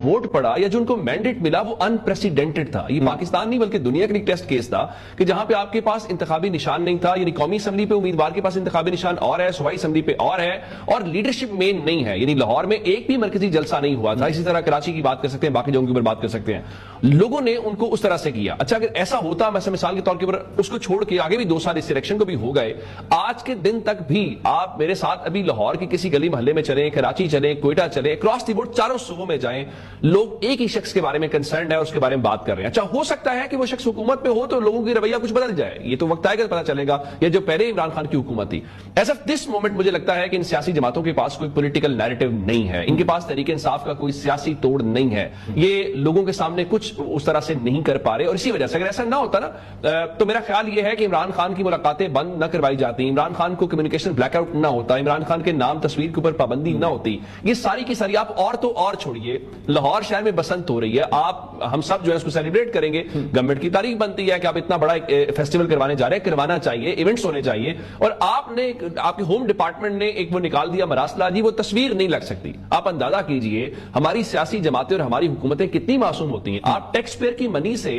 Vote پڑا یا جو ان کو مینڈیٹ ملا وہ انپریسیڈنٹڈ تھا. یہ پاکستان نہیں بلکہ دنیا کا ایک ٹیسٹ کیس تھا کہ جہاں پہ آپ کے پاس انتخابی نشان نہیں تھا. یعنی قومی اسمبلی پہ امیدوار کے پاس انتخابی نشان اور ہے, صوبائی اسمبلی پہ اور ہے, اور لیڈرشپ مین نہیں ہے. یعنی لاہور میں ایک بھی مرکزی جلسہ نہیں ہوا تھا. اسی طرح کراچی کی بات کر سکتے ہیں, باقی جگہوں کے اوپر بات کر سکتے ہیں. لوگوں نے ان کو اس طرح سے کیا. اچھا اگر ایسا ہوتا, مثال کے طور کے اوپر اس کو چھوڑ کے آگے بھی 2 سال اس الیکشن کو بھی ہو گئے, آج کے دن تک بھی آپ میرے ساتھ ابھی لاہور کی کسی گلی محلے میں چلیں, کراچی چلیں, کوئٹہ چلیں, اکراس دی بورڈ چاروں صوبوں میں جائیں, لوگ ایک ہی شخص کے بارے میں کنسرنڈ ہے اور اس کے بارے میں بات کر رہے ہیں. اچھا ہو سکتا ہے کہ وہ شخص حکومت میں ہو تو لوگوں کی رویہ کچھ بدل جائے, یہ تو وقت آئے گا پتہ چلے گا. یا جو پہلے عمران خان کی حکومت تھی, ایز آف دس مومنٹ مجھے لگتا ہے کہ ان سیاسی جماعتوں کے پاس کوئی پولیٹیکل نیریٹو نہیں ہے, ان کے پاس تحریک انصاف کا کوئی سیاسی توڑ نہیں ہے. یہ لوگوں کے سامنے کچھ اس طرح سے نہیں کر پا رہے, اور اسی وجہ سے اگر ایسا نہ ہوتا نا تو میرا خیال یہ ہے کہ عمران خان کی ملاقاتیں بند نہ کروائی جاتی, عمران خان کو کمیونیکیشن بلیک آؤٹ نہ ہوتا, عمران خان کے نام تصویر کے اوپر پابندی نہ ہوتی. یہ ساری کی ساری آپ اور تو اور چھوڑیے, لاہور شہر میں بسنت ہو رہی ہے, آپ ہم سب جو ہے اس کو سیلیبریٹ کریں گے, گورنمنٹ کی تاریخ بنتی ہے کہ آپ اتنا بڑا فیسٹیول کروانے جا رہے ہیں, کروانا چاہیے, ایونٹس ہونے چاہیے. اور آپ نے آپ کے ہوم ڈپارٹمنٹ نے ایک وہ نکال دیا مراسلہ, جی وہ تصویر نہیں لگ سکتی. آپ اندازہ کیجئے ہماری سیاسی جماعتیں اور ہماری حکومتیں کتنی معصوم ہوتی ہیں. آپ ٹیکس پیئر کی منی سے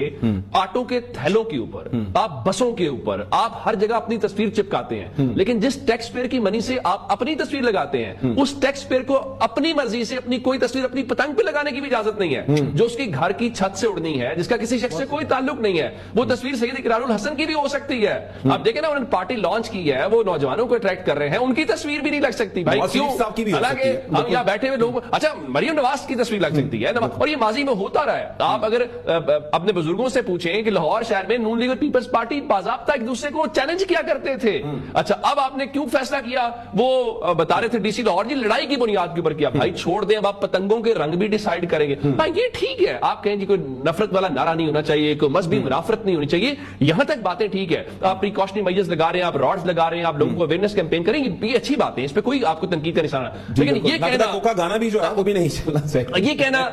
آٹو کے تھیلوں کے اوپر, آپ بسوں کے اوپر, آپ ہر جگہ اپنی تصویر چپکاتے ہیں, لیکن جس ٹیکس پیئر کی منی سے آپ اپنی تصویر لگاتے ہیں, اس ٹیکس پیئر کو اپنی مرضی سے اپنی کوئی تصویر اپنی پتنگ پہ لگانے کی بھی اجازت نہیں ہے. جو اس کی گھر کی چھت سے اڑنی ہے, جس کا کسی شخص سے کوئی تعلق نہیں ہے, وہ تصویر سید اقرار الحسن کی بھی ہو سکتی ہے. آپ دیکھیں نا, انہوں نے پارٹی لانچ کی ہے, وہ نوجوانوں کو اٹریکٹ کر رہے ہیں, ان کی تصویر بھی نہیں لگ سکتی. بھائی کیوں؟ حالانکہ ہم یہاں بیٹھے ہوئے لوگ, اچھا مریم نواز کی تصویر لگ سکتی ہے, اور یہ ماضی میں ہوتا رہا ہے. آپ اگر اپنے بزرگوں سے پوچھیں کہ لاہور شہر میں نون لیگ اور پیپلز پارٹی باضابطہ ایک دوسرے کو چیلنج کیا کرتے تھے. اچھا اب آپ نے کیوں فیصلہ کیا, وہ بتا رہے تھے ڈی سی لاہور جی لڑائی کی بنیاد کے اوپر کیا. بھائی چھوڑ دیں, اب آپ پتنگوں کے رنگ بھی ڈیسائیڈ کریں گے. بھائی یہ ٹھیک ہے, آپ کہیں جی کوئی نفرت والا نعرہ نہیں ہونا چاہیے, کوئی مذہبی منافرت نہیں ہونی چاہیے, یہاں تک باتیں ٹھیک ہے. آپ پریکاشنری میجرز لگا رہے ہیں, آپ راڈز لگا رہے ہیں, آپ لوگوں کو اویئرنیس کیمپین کریں, یہ اچھی بات ہے, اس پہ کوئی آپ کو تنقید کا نشانہ. لیکن یہ کہنا گانا بھی جو ہے وہ بھی نہیں چلنا چاہیے. یہ کہنا